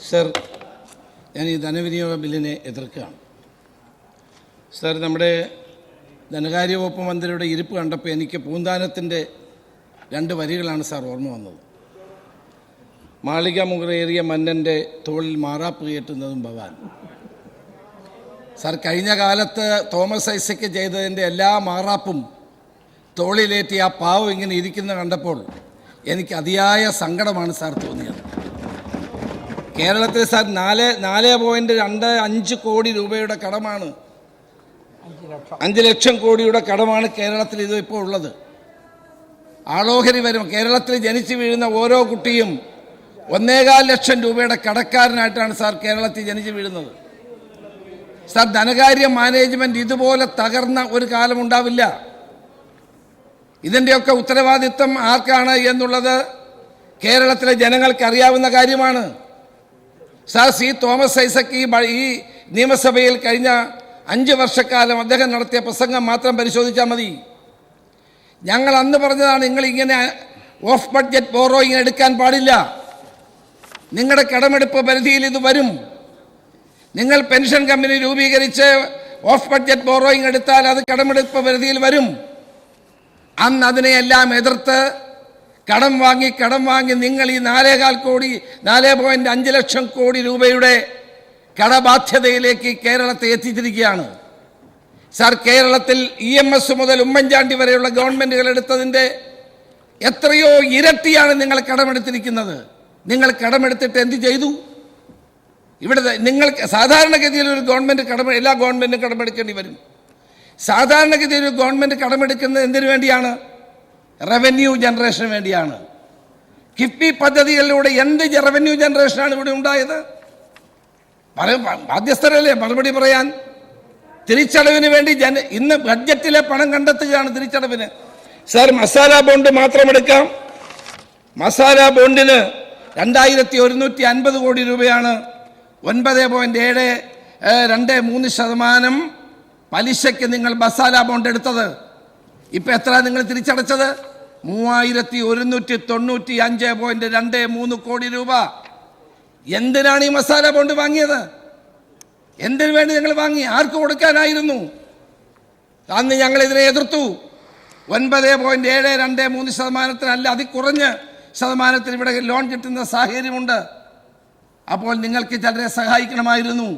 Sir, ഞാൻ ഈ ധനവിനിയോഗ ബില്ലിനെ എതിർക്കുകയാണ്. സർ, നമ്മുടെ ധനകാര്യ വകുപ്പ് മന്ത്രിയുടെ ഇരിപ്പ് കണ്ടപ്പോൾ എനിക്ക് പൂന്താനത്തിൻ്റെ 2 വരികളാണ് സാർ ഓർമ്മ വന്നത്. മാളിക മുകളേറിയ മന്നൻ്റെ തോളിൽ മാറാപ്പ് കയറ്റുന്നതും ഭവാൻ. സാർ, കഴിഞ്ഞ കാലത്ത് തോമസ് ഐസക്ക് ചെയ്തതിൻ്റെ എല്ലാ മാറാപ്പും തോളിലേറ്റി ആ പാവം ഇങ്ങനെ ഇരിക്കുന്ന കണ്ടപ്പോൾ എനിക്ക് അതിയായ സങ്കടമാണ് സാർ തോന്നിയത്. കേരളത്തിൽ സാർ 4.25 കോടി രൂപയുടെ കടമാണ്, 5 ലക്ഷം കോടിയുടെ കടമാണ് കേരളത്തിൽ ഇത് ഇപ്പോൾ ഉള്ളത്. ആളോഹരി വരും. കേരളത്തിൽ ജനിച്ചു വീഴുന്ന ഓരോ കുട്ടിയും 1.25 ലക്ഷം രൂപയുടെ കടക്കാരനായിട്ടാണ് സാർ കേരളത്തിൽ ജനിച്ചു വീഴുന്നത്. സാർ, ധനകാര്യ മാനേജ്മെൻറ്റ് ഇതുപോലെ തകർന്ന ഒരു കാലമുണ്ടാവില്ല. ഇതിൻ്റെയൊക്കെ ഉത്തരവാദിത്വം ആർക്കാണ് എന്നുള്ളത് കേരളത്തിലെ ജനങ്ങൾക്ക് അറിയാവുന്ന കാര്യമാണ്. സാർ, സി തോമസ് ഐസക് ഈ നിയമസഭയിൽ കഴിഞ്ഞ 5 വർഷക്കാലം അദ്ദേഹം നടത്തിയ പ്രസംഗം മാത്രം പരിശോധിച്ചാൽ മതി. ഞങ്ങൾ അന്ന് പറഞ്ഞതാണ്, നിങ്ങളിങ്ങനെ ഓഫ് ബഡ്ജറ്റ് ബോറോയിങ് എടുക്കാൻ പാടില്ല. നിങ്ങളുടെ കടമെടുപ്പ് പരിധിയിൽ ഇത് വരും. നിങ്ങൾ പെൻഷൻ കമ്പനി രൂപീകരിച്ച് ഓഫ് ബഡ്ജറ്റ് ബോറോയിങ് എടുത്താൽ അത് കടമെടുപ്പ് പരിധിയിൽ വരും. അന്ന് അതിനെയെല്ലാം എതിർത്ത് കടം വാങ്ങി നിങ്ങൾ ഈ 4.5 ലക്ഷം കോടി രൂപയുടെ കടബാധ്യതയിലേക്ക് കേരളത്തെ എത്തിച്ചിരിക്കുകയാണ്. സാർ, കേരളത്തിൽ EMS മുതൽ ഉമ്മൻചാണ്ടി വരെയുള്ള ഗവൺമെൻറ്റുകൾ എടുത്തതിൻ്റെ എത്രയോ ഇരട്ടിയാണ് നിങ്ങൾ കടമെടുത്തിരിക്കുന്നത്. നിങ്ങൾ കടമെടുത്തിട്ട് എന്ത് ചെയ്തു? ഇവിടെ നിങ്ങൾ സാധാരണഗതിയിൽ ഒരു ഗവൺമെൻറ് എല്ലാ ഗവൺമെൻറ്റും കടമെടുക്കേണ്ടി വരും. സാധാരണഗതിയിൽ ഒരു ഗവൺമെൻറ് കടമെടുക്കുന്നത് എന്തിനു വേണ്ടിയാണ്? റവന്യൂ ജനറേഷന് വേണ്ടിയാണ്. കിഫ്ബി പദ്ധതികളിലൂടെ എന്ത് റവന്യൂ ജനറേഷനാണ് ഇവിടെ ഉണ്ടായത്? ബാധ്യസ്ഥരല്ലേ മറുപടി പറയാൻ. തിരിച്ചടവിന് വേണ്ടി ഇന്ന് ബഡ്ജറ്റിലെ പണം കണ്ടെത്തുകയാണ് തിരിച്ചടവിന്. സാർ, മസാല ബോണ്ട് മാത്രം എടുക്കാം. മസാല ബോണ്ടിന് 2150 കോടി രൂപയാണ് 9.723% പലിശയ്ക്ക് നിങ്ങൾ മസാല ബോണ്ട് എടുത്തത്. ഇപ്പം എത്ര നിങ്ങൾ തിരിച്ചടച്ചത്? 3195.23 കോടി രൂപ. എന്തിനാണ് ഈ മസാല ബോണ്ട് വാങ്ങിയത്? എന്തിനു വേണ്ടി നിങ്ങൾ വാങ്ങി? ആർക്ക് കൊടുക്കാനായിരുന്നു? അന്ന് ഞങ്ങളിതിനെ എതിർത്തു. 9.723%, അതിൽ ശതമാനത്തിന് ഇവിടെ ലോൺ കിട്ടുന്ന സാഹചര്യമുണ്ട്. അപ്പോൾ നിങ്ങൾക്ക് ചിലരെ സഹായിക്കണമായിരുന്നു.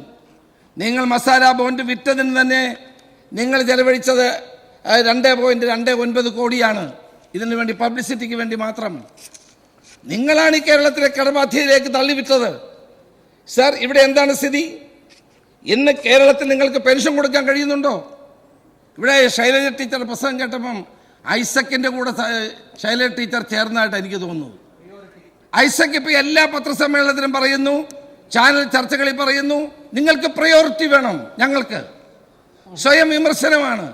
നിങ്ങൾ മസാല ബോണ്ട് വിറ്റതിന് തന്നെ നിങ്ങൾ ചെലവഴിച്ചത് 2.29 കോടിയാണ്. ഇതിനു വേണ്ടി, പബ്ലിസിറ്റിക്ക് വേണ്ടി മാത്രം. നിങ്ങളാണ് ഈ കേരളത്തിലെ കടബാധ്യതയിലേക്ക് തള്ളിവിറ്റത്. സാർ, ഇവിടെ എന്താണ് സ്ഥിതി? ഇന്ന് കേരളത്തിൽ നിങ്ങൾക്ക് പെൻഷൻ കൊടുക്കാൻ കഴിയുന്നുണ്ടോ? ഇവിടെ ശൈലജ ടീച്ചർ പ്രസംഗം കേട്ടപ്പം ഐസക്കിൻ്റെ കൂടെ ശൈലജ ടീച്ചർ ചേർന്നതായിട്ട് എനിക്ക് തോന്നുന്നു. ഐസക് ഇപ്പോൾ എല്ലാ പത്രസമ്മേളനത്തിലും പറയുന്നു, ചാനൽ ചർച്ചകളിൽ പറയുന്നു, നിങ്ങൾക്ക് പ്രയോറിറ്റി വേണം. ഞങ്ങൾക്ക് സ്വയം വിമർശനമാണ്.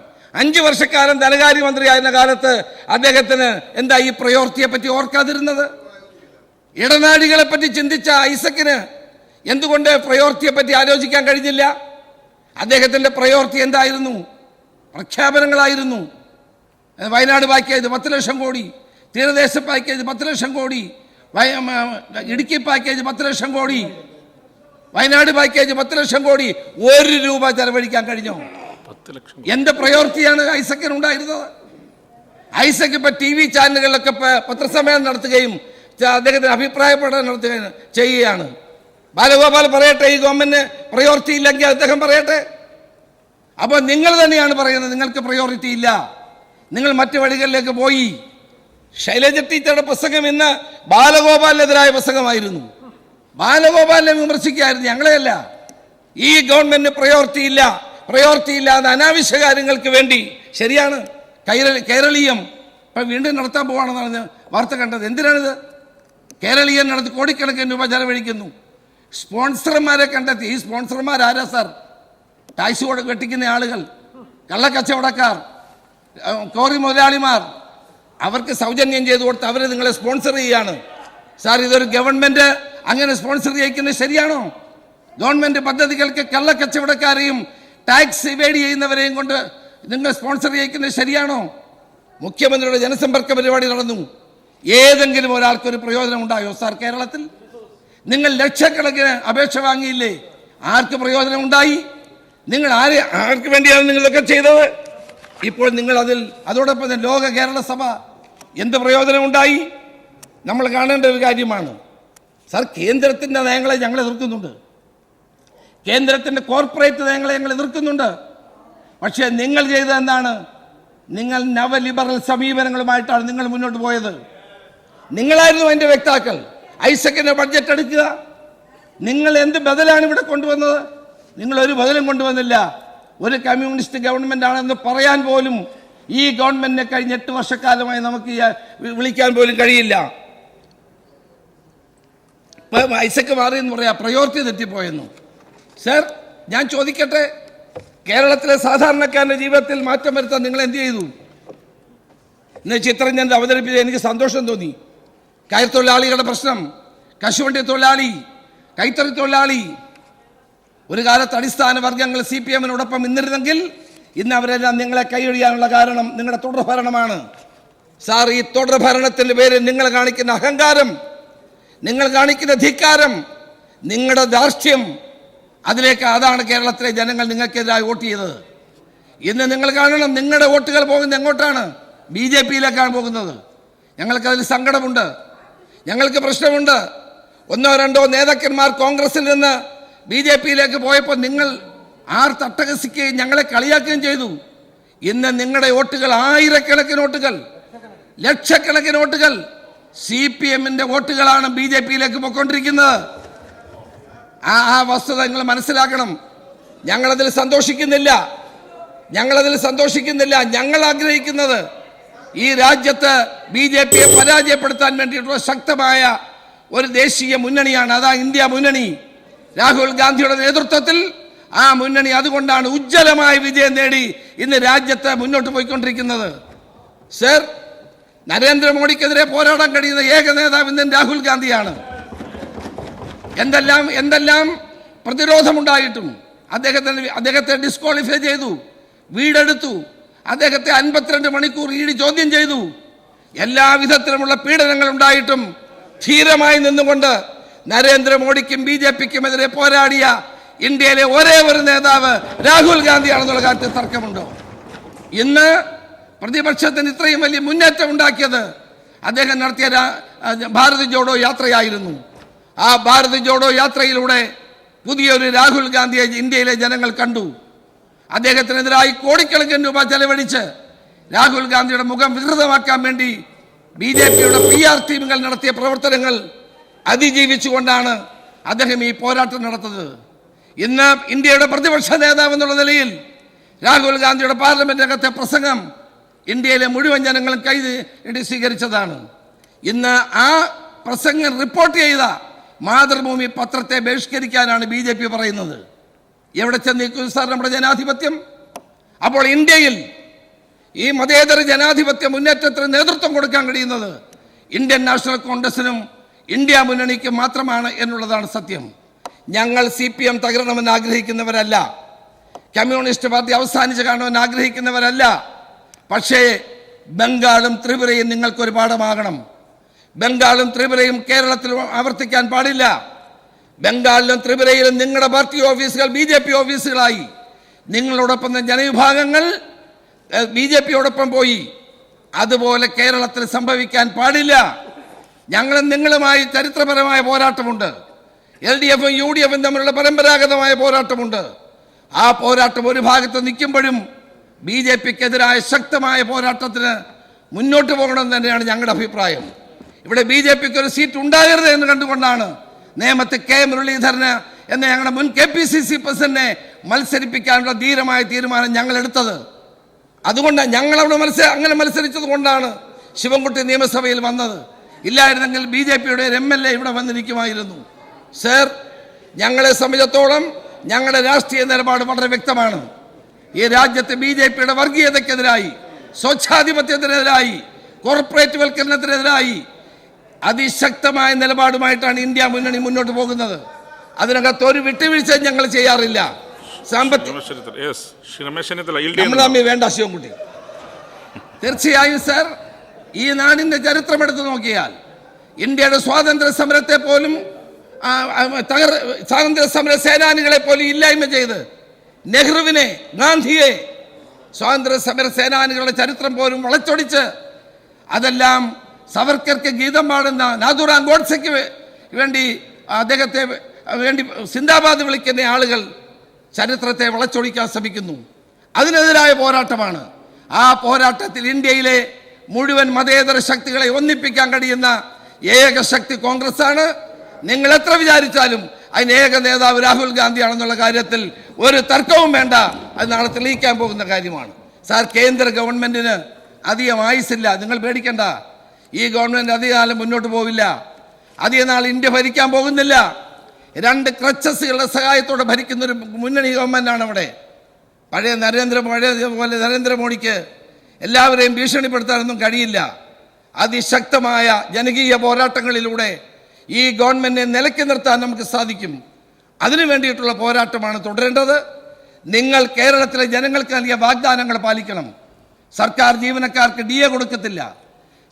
5 വർഷക്കാലം ധനകാര്യമന്ത്രിയായിരുന്ന കാലത്ത് അദ്ദേഹത്തിന് എന്താ ഈ പ്രയോറിറ്റിയെ പറ്റി ഓർക്കാതിരുന്നത്? ഇടനാഴികളെ പറ്റി ചിന്തിച്ച ഐസക്കിന് എന്തുകൊണ്ട് പ്രയോറിറ്റിയെ പറ്റി ആലോചിക്കാൻ കഴിഞ്ഞില്ല? അദ്ദേഹത്തിൻ്റെ പ്രയോറിറ്റി എന്തായിരുന്നു? പ്രഖ്യാപനങ്ങളായിരുന്നു. വയനാട് പാക്കേജ് 10 ലക്ഷം കോടി, തീരദേശ package 10 lakh crore, Idukki package 10 lakh crore, Wayanad package 10 lakh crore. 1 രൂപ ചെലവഴിക്കാൻ കഴിഞ്ഞോ? എന്ത് പ്രയോറിറ്റിയാണ് ഐസക്കിന് ഉണ്ടായിരുന്നത്? ഐസക് ഇപ്പം TV ചാനലുകളിലൊക്കെ പത്രസമ്മേളനം നടത്തുകയും അദ്ദേഹത്തിന് അഭിപ്രായ പഠനം നടത്തുകയും ചെയ്യുകയാണ്. ബാലഗോപാൽ പറയട്ടെ, ഈ ഗവൺമെന്റ് പ്രയോറിറ്റി ഇല്ലെങ്കിൽ അദ്ദേഹം പറയട്ടെ. അപ്പോൾ നിങ്ങൾ തന്നെയാണ് പറയുന്നത് നിങ്ങൾക്ക് പ്രയോറിറ്റി ഇല്ല, നിങ്ങൾ മറ്റു വഴികളിലേക്ക് പോയി. ശൈലജ ടീച്ചറുടെ പ്രസംഗം ഇന്ന് ബാലഗോപാലിനെതിരായ പ്രസംഗമായിരുന്നു. ബാലഗോപാലിനെ വിമർശിക്കുകയായിരുന്നു, ഞങ്ങളെയല്ല. ഈ ഗവൺമെന്റിന് പ്രയോറിറ്റി ഇല്ല അത് അനാവശ്യ കാര്യങ്ങൾക്ക് വേണ്ടി. ശരിയാണ്, കേരളീയം ഇപ്പം വീണ്ടും നടത്താൻ പോവാണെന്നാണ് വാർത്ത കണ്ടത്. എന്തിനാണിത്? കേരളീയം നടത്തി കോടിക്കണക്കിന് രൂപ ചെലവഴിക്കുന്നു. സ്പോൺസർമാരെ കണ്ടെത്തി. ഈ സ്പോൺസർമാർ ആരാ സാർ? ടാക്സ് വെട്ടിക്കുന്ന ആളുകൾ, കള്ളക്കച്ചവടക്കാർ, കോറി മുതലാളിമാർ. അവർക്ക് സൗജന്യം ചെയ്തു കൊടുത്ത് അവർ നിങ്ങളെ സ്പോൺസർ ചെയ്യുകയാണ്. സാർ, ഇതൊരു ഗവൺമെൻറ് അങ്ങനെ സ്പോൺസർ ചെയ്യിക്കുന്നത് ശരിയാണോ? ഗവൺമെൻറ് പദ്ധതികൾക്ക് കള്ളക്കച്ചവടക്കാരെയും ടാക്സ് ഇവേഡ് ചെയ്യുന്നവരെയും കൊണ്ട് നിങ്ങൾ സ്പോൺസർ ചെയ്യിക്കുന്നത് ശരിയാണോ? മുഖ്യമന്ത്രിയുടെ ജനസമ്പർക്ക പരിപാടി നടന്നു. ഏതെങ്കിലും ഒരാൾക്കൊരു പ്രയോജനം ഉണ്ടായോ സാർ കേരളത്തിൽ? നിങ്ങൾ ലക്ഷക്കണക്കിന് അപേക്ഷ വാങ്ങിയില്ലേ? ആർക്ക് പ്രയോജനം ഉണ്ടായി? നിങ്ങൾ ആർക്ക് വേണ്ടിയാണ് നിങ്ങളൊക്കെ ചെയ്തത്? ഇപ്പോൾ നിങ്ങൾ അതോടൊപ്പം ലോക കേരള സഭ എന്ത് പ്രയോജനം ഉണ്ടായി? നമ്മൾ കാണേണ്ട ഒരു കാര്യമാണ്. സാർ, കേന്ദ്രത്തിൻ്റെ നയങ്ങളെ ഞങ്ങൾ എതിർക്കുന്നുണ്ട്, കേന്ദ്രത്തിൻ്റെ കോർപ്പറേറ്റ് നയങ്ങളെ ഞങ്ങൾ എതിർക്കുന്നുണ്ട്. പക്ഷേ നിങ്ങൾ ചെയ്തത് എന്താണ്? നിങ്ങൾ നവലിബറൽ സമീപനങ്ങളുമായിട്ടാണ് നിങ്ങൾ മുന്നോട്ട് പോയത്. നിങ്ങളായിരുന്നു അതിൻ്റെ വ്യക്താക്കൾ. ഐസക്കിൻ്റെ ബഡ്ജറ്റ് എടുക്കുക. നിങ്ങൾ എന്ത് ബദലാണ് ഇവിടെ കൊണ്ടുവന്നത്? നിങ്ങളൊരു ബദലും കൊണ്ടുവന്നില്ല. ഒരു കമ്മ്യൂണിസ്റ്റ് ഗവൺമെൻറ് ആണെന്ന് പറയാൻ പോലും ഈ ഗവൺമെൻറ്റിനെ കഴിഞ്ഞ 8 വർഷക്കാലമായി നമുക്ക് വിളിക്കാൻ പോലും കഴിയില്ല. ഇപ്പം ഐസക്ക് മാറി എന്ന് പറയാം, പ്രയോറിറ്റി തെറ്റിപ്പോയെന്നു. സർ, ഞാൻ ചോദിക്കട്ടെ, കേരളത്തിലെ സാധാരണക്കാരൻ്റെ ജീവിതത്തിൽ മാറ്റം വരുത്താൻ നിങ്ങൾ എന്ത് ചെയ്തു? ഇന്ന് ചിത്രം ഞാൻ അവതരിപ്പിച്ചത് എനിക്ക് സന്തോഷം തോന്നി. കയർത്തൊഴിലാളികളുടെ പ്രശ്നം, കശുവണ്ടി തൊഴിലാളി, കൈത്തറി തൊഴിലാളി, ഒരു കാലത്ത് അടിസ്ഥാന വർഗ്ഗങ്ങൾ CPM-നോടൊപ്പം നിന്നിരുന്നെങ്കിൽ ഇന്ന് അവരെല്ലാം നിങ്ങളെ കൈയൊഴിയാനുള്ള കാരണം നിങ്ങളുടെ തുടർഭരണമാണ്. സാർ, ഈ തുടർഭരണത്തിൻ്റെ പേരിൽ നിങ്ങൾ കാണിക്കുന്ന അഹങ്കാരം, നിങ്ങൾ കാണിക്കുന്ന ധിക്കാരം, നിങ്ങളുടെ ധാർഷ്ട്യം, അതാണ് കേരളത്തിലെ ജനങ്ങൾ നിങ്ങൾക്കെതിരായി വോട്ട് ചെയ്തത്. ഇന്ന് നിങ്ങൾ കാണണം, നിങ്ങളുടെ വോട്ടുകൾ പോകുന്നത് എങ്ങോട്ടാണ്? BJP-യിലേക്കാണ് പോകുന്നത്. ഞങ്ങൾക്കതിൽ സങ്കടമുണ്ട്, ഞങ്ങൾക്ക് പ്രശ്നമുണ്ട്. 1-2 നേതാക്കന്മാർ കോൺഗ്രസിൽ നിന്ന് BJP-യിലേക്ക് പോയപ്പോൾ നിങ്ങൾ തട്ടഹസിക്കുകയും ഞങ്ങളെ കളിയാക്കുകയും ചെയ്തു. ഇന്ന് നിങ്ങളുടെ വോട്ടുകൾ ആയിരക്കണക്കിന് വോട്ടുകൾ, ലക്ഷക്കണക്കിന് വോട്ടുകൾ CPM-ന്റെ വോട്ടുകളാണ് BJP-യിലേക്ക് പോയിക്കൊണ്ടിരിക്കുന്നത്. ആ വസ്തുത നിങ്ങൾ മനസ്സിലാക്കണം. ഞങ്ങളതിൽ സന്തോഷിക്കുന്നില്ല. ഞങ്ങൾ ആഗ്രഹിക്കുന്നത് ഈ രാജ്യത്ത് BJP-യെ പരാജയപ്പെടുത്താൻ വേണ്ടിയിട്ടുള്ള ശക്തമായ ഒരു ദേശീയ മുന്നണിയാണ്. അതാ ഇന്ത്യ മുന്നണി. രാഹുൽ ഗാന്ധിയുടെ നേതൃത്വത്തിൽ ആ മുന്നണി അതുകൊണ്ടാണ് ഉജ്ജ്വലമായ വിജയം നേടി ഇന്ന് രാജ്യത്ത് മുന്നോട്ട് പോയിക്കൊണ്ടിരിക്കുന്നത്. സർ, നരേന്ദ്രമോദിക്കെതിരെ പോരാടാൻ കഴിയുന്ന ഏക നേതാവ് ഇന്ന് രാഹുൽ ഗാന്ധിയാണ്. എന്തെല്ലാം പ്രതിരോധമുണ്ടായിട്ടും അദ്ദേഹത്തെ ഡിസ്ക്വാളിഫൈ ചെയ്തു, വീടെടുത്തു, അദ്ദേഹത്തെ 52 മണിക്കൂർ ED ചോദ്യം ചെയ്തു. എല്ലാ വിധത്തിലുമുള്ള പീഡനങ്ങൾ ഉണ്ടായിട്ടും ധീരമായി നിന്നുകൊണ്ട് നരേന്ദ്രമോദിക്കും BJP-ക്കുമെതിരെ പോരാടിയ ഇന്ത്യയിലെ ഒരേ ഒരു നേതാവ് രാഹുൽ ഗാന്ധിയാണെന്നുള്ള കാര്യത്തിൽ തർക്കമുണ്ടോ? ഇന്ന് പ്രതിപക്ഷത്തിന് ഇത്രയും വലിയ മുന്നേറ്റം ഉണ്ടാക്കിയത് അദ്ദേഹം നടത്തിയ ഭാരത് ജോഡോ യാത്രയായിരുന്നു. ആ ഭാരത് ജോഡോ യാത്രയിലൂടെ പുതിയൊരു രാഹുൽ ഗാന്ധിയെ ഇന്ത്യയിലെ ജനങ്ങൾ കണ്ടു. അദ്ദേഹത്തിനെതിരായി കോടിക്കണക്കിന് രൂപ ചെലവഴിച്ച് രാഹുൽ ഗാന്ധിയുടെ മുഖം വികൃതമാക്കാൻ വേണ്ടി BJP-യുടെ PR ടീമുകൾ നടത്തിയ പ്രവർത്തനങ്ങൾ അതിജീവിച്ചുകൊണ്ടാണ് അദ്ദേഹം ഈ പോരാട്ടം നടത്തുന്നത്. ഇന്ന് ഇന്ത്യയുടെ പ്രതിപക്ഷ നേതാവ് എന്നുള്ള നിലയിൽ രാഹുൽ ഗാന്ധിയുടെ പാർലമെന്റ് രംഗത്തെ പ്രസംഗം ഇന്ത്യയിലെ മുഴുവൻ ജനങ്ങളും കൈ സ്വീകരിച്ചതാണ്. ഇന്ന് ആ പ്രസംഗം റിപ്പോർട്ട് ചെയ്ത മാതൃഭൂമി പത്രത്തെ ബഹിഷ്കരിക്കാനാണ് BJP പറയുന്നത്. എവിടെ ചെന്നിരിക്കും സാർ നമ്മുടെ ജനാധിപത്യം? അപ്പോൾ ഇന്ത്യയിൽ ഈ മതേതര ജനാധിപത്യ മുന്നേറ്റത്തിന് നേതൃത്വം കൊടുക്കാൻ കഴിയുന്നത് ഇന്ത്യൻ നാഷണൽ കോൺഗ്രസിനും ഇന്ത്യ മുന്നണിക്കും മാത്രമാണ് എന്നുള്ളതാണ് സത്യം. ഞങ്ങൾ CPM തകരണമെന്ന് ആഗ്രഹിക്കുന്നവരല്ല, കമ്മ്യൂണിസ്റ്റ് പാർട്ടി അവസാനിച്ച് കാണുമെന്ന് ആഗ്രഹിക്കുന്നവരല്ല. പക്ഷേ ബംഗാളും ത്രിപുരയും നിങ്ങൾക്കൊരു പാഠമാകണം. ബംഗാളും ത്രിപുരയും കേരളത്തിൽ ആവർത്തിക്കാൻ പാടില്ല. ബംഗാളിലും ത്രിപുരയിലും നിങ്ങളുടെ പാർട്ടി ഓഫീസുകൾ BJP ഓഫീസുകളായി. നിങ്ങളോടൊപ്പം ജനവിഭാഗങ്ങൾ BJP-യോടൊപ്പം പോയി. അതുപോലെ കേരളത്തിൽ സംഭവിക്കാൻ പാടില്ല. ഞങ്ങളും നിങ്ങളുമായി ചരിത്രപരമായ പോരാട്ടമുണ്ട്. LDF-ഉം UDF-ഉം തമ്മിലുള്ള പരമ്പരാഗതമായ പോരാട്ടമുണ്ട്. ആ പോരാട്ടം ഒരു ഭാഗത്ത് നിൽക്കുമ്പോഴും BJP-ക്കെതിരായ ശക്തമായ പോരാട്ടത്തിന് മുന്നോട്ട് പോകണമെന്ന് തന്നെയാണ് ഞങ്ങളുടെ അഭിപ്രായം. ഇവിടെ BJP-ക്ക് ഒരു സീറ്റ് ഉണ്ടാകരുത് എന്ന് കണ്ടുകൊണ്ടാണ് നേമത്ത് K. മുരളീധരന് എന്ന ഞങ്ങളുടെ മുൻ KPCC പ്രസിഡന്റിനെ മത്സരിപ്പിക്കാനുള്ള ധീരമായ തീരുമാനം ഞങ്ങൾ എടുത്തത്. അതുകൊണ്ടാണ് ഞങ്ങളവിടെ അങ്ങനെ മത്സരിച്ചത് കൊണ്ടാണ് ശിവൻകുട്ടി നിയമസഭയിൽ വന്നത്. ഇല്ലായിരുന്നെങ്കിൽ BJP-യുടെ ഒരു MLA ഇവിടെ വന്നിരിക്കുമായിരുന്നു. സർ, ഞങ്ങളെ സംബന്ധിച്ചിടത്തോളം ഞങ്ങളുടെ രാഷ്ട്രീയ നിലപാട് വളരെ വ്യക്തമാണ്. ഈ രാജ്യത്ത് BJP-യുടെ വർഗീയതയ്ക്കെതിരായി, സ്വച്ഛാധിപത്യത്തിനെതിരായി, കോർപ്പറേറ്റ് വൽക്കരണത്തിനെതിരായി അതിശക്തമായ നിലപാടുമായിട്ടാണ് ഇന്ത്യ മുന്നണി മുന്നോട്ട് പോകുന്നത്. അതിനകത്ത് ഒരു വിട്ടുവീഴ്ചയും ഞങ്ങൾ ചെയ്യാറില്ല. വേണ്ട ശിവൻകുട്ടി, തീർച്ചയായും സർ, ഈ നാടിന്റെ ചരിത്രം എടുത്തു നോക്കിയാൽ ഇന്ത്യയുടെ സ്വാതന്ത്ര്യ സമരത്തെ പോലും സ്വാതന്ത്ര്യ സമര സേനാനികളെ പോലും ഇല്ലായ്മ ചെയ്ത് നെഹ്റുവിനെ, ഗാന്ധിയെ, സ്വാതന്ത്ര്യ സമര സേനാനികളുടെ ചരിത്രം പോലും വളച്ചൊടിച്ച് അതെല്ലാം സവർക്കർക്ക് ഗീതം പാടുന്ന നാഥുറാം ഗോഡ്സെക്ക് വേണ്ടി അദ്ദേഹത്തെ വേണ്ടി സിന്ദാബാദ് വിളിക്കുന്ന ആളുകൾ ചരിത്രത്തെ വളച്ചൊടിക്കാൻ ശ്രമിക്കുന്നു. അതിനെതിരായ പോരാട്ടമാണ്. ആ പോരാട്ടത്തിൽ ഇന്ത്യയിലെ മുഴുവൻ മതേതര ശക്തികളെ ഒന്നിപ്പിക്കാൻ കഴിയുന്ന ഏക ശക്തി കോൺഗ്രസ് ആണ്. നിങ്ങൾ എത്ര വിചാരിച്ചാലും അതിന് ഏക നേതാവ് രാഹുൽ ഗാന്ധിയാണെന്നുള്ള കാര്യത്തിൽ ഒരു തർക്കവും വേണ്ട. അത് നാളെ തെളിയിക്കാൻ പോകുന്ന കാര്യമാണ്. സാർ, കേന്ദ്ര ഗവൺമെന്റിന് അധികം ആയുസില്ല, നിങ്ങൾ പേടിക്കണ്ട. ഈ ഗവൺമെന്റ് അധികകാലം മുന്നോട്ട് പോവില്ല. അധികം നാൾ ഇന്ത്യ ഭരിക്കാൻ പോകുന്നില്ല. 2 ക്രച്ചസുകളുടെ സഹായത്തോടെ ഭരിക്കുന്ന ഒരു മുന്നണി ഗവൺമെന്റാണ് അവിടെ. പഴയ നരേന്ദ്രമോദിക്ക് എല്ലാവരെയും ഭീഷണിപ്പെടുത്താനൊന്നും കഴിയില്ല. അതിശക്തമായ ജനകീയ പോരാട്ടങ്ങളിലൂടെ ഈ ഗവൺമെന്റിനെ നിലയ്ക്ക് നിർത്താൻ നമുക്ക് സാധിക്കും. അതിനു വേണ്ടിയിട്ടുള്ള പോരാട്ടമാണ് തുടരേണ്ടത്. നിങ്ങൾ കേരളത്തിലെ ജനങ്ങൾക്ക് നൽകിയ വാഗ്ദാനങ്ങൾ പാലിക്കണം. സർക്കാർ ജീവനക്കാർക്ക് DA കൊടുക്കത്തില്ല.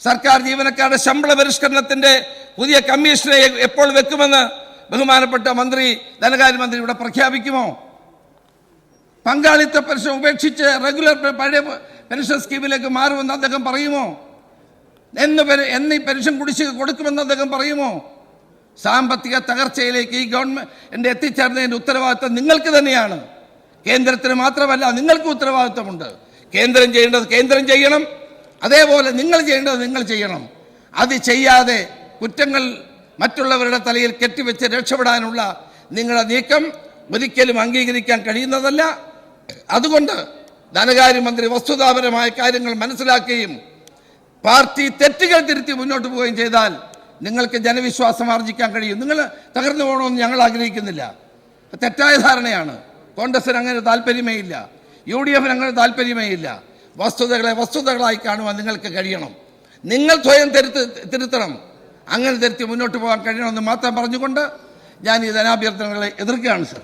സർക്കാർ ജീവനക്കാരുടെ ശമ്പള പരിഷ്കരണത്തിന്റെ പുതിയ കമ്മീഷനെ എപ്പോൾ വെക്കുമെന്ന് ബഹുമാനപ്പെട്ട ധനകാര്യമന്ത്രി ഇവിടെ പ്രഖ്യാപിക്കുമോ? പങ്കാളിത്ത പെൻഷൻ ഉപേക്ഷിച്ച് റെഗുലർ പഴയ പെൻഷൻ സ്കീമിലേക്ക് മാറുമെന്ന് അദ്ദേഹം പറയുമോ? എന്ന് പെൻഷൻ കുടിശ്ശിക കൊടുക്കുമെന്ന് അദ്ദേഹം പറയുമോ? സാമ്പത്തിക തകർച്ചയിലേക്ക് ഈ ഗവൺമെന്റ് എത്തിച്ചേർന്നതിന്റെ ഉത്തരവാദിത്വം നിങ്ങൾക്ക് തന്നെയാണ്. കേന്ദ്രത്തിന് മാത്രമല്ല, നിങ്ങൾക്ക് ഉത്തരവാദിത്വമുണ്ട്. കേന്ദ്രം ചെയ്യേണ്ടത് കേന്ദ്രം ചെയ്യണം, അതേപോലെ നിങ്ങൾ ചെയ്യേണ്ടത് നിങ്ങൾ ചെയ്യണം. അത് ചെയ്യാതെ കുറ്റങ്ങൾ മറ്റുള്ളവരുടെ തലയിൽ കെട്ടിവെച്ച് രക്ഷപ്പെടാനുള്ള നിങ്ങളുടെ നീക്കം ഒരിക്കലും അംഗീകരിക്കാൻ കഴിയുന്നതല്ല. അതുകൊണ്ട് ധനകാര്യമന്ത്രി വസ്തുതാപരമായ കാര്യങ്ങൾ മനസ്സിലാക്കുകയും പാർട്ടി തെറ്റുകൾ തിരുത്തി മുന്നോട്ട് പോവുകയും ചെയ്താൽ നിങ്ങൾക്ക് ജനവിശ്വാസം ആർജിക്കാൻ കഴിയും. നിങ്ങൾ തകർന്നു പോകണമെന്ന് ഞങ്ങൾ ആഗ്രഹിക്കുന്നില്ല. തെറ്റായ ധാരണയാണ്. കോൺഗ്രസിന് അങ്ങനെ താല്പര്യമേ ഇല്ല, UDFന് അങ്ങനെ താല്പര്യമേ ഇല്ല. വസ്തുതകളെ വസ്തുതകളായി കാണുവാൻ നിങ്ങൾക്ക് കഴിയണം. നിങ്ങൾ സ്വയം തിരുത്തണം. അങ്ങനെ തിരുത്തി മുന്നോട്ട് പോകാൻ കഴിയണമെന്ന് മാത്രം പറഞ്ഞുകൊണ്ട് ഞാൻ ഈ ധനാഭ്യർത്ഥനകളെ എതിർക്കുകയാണ് സർ.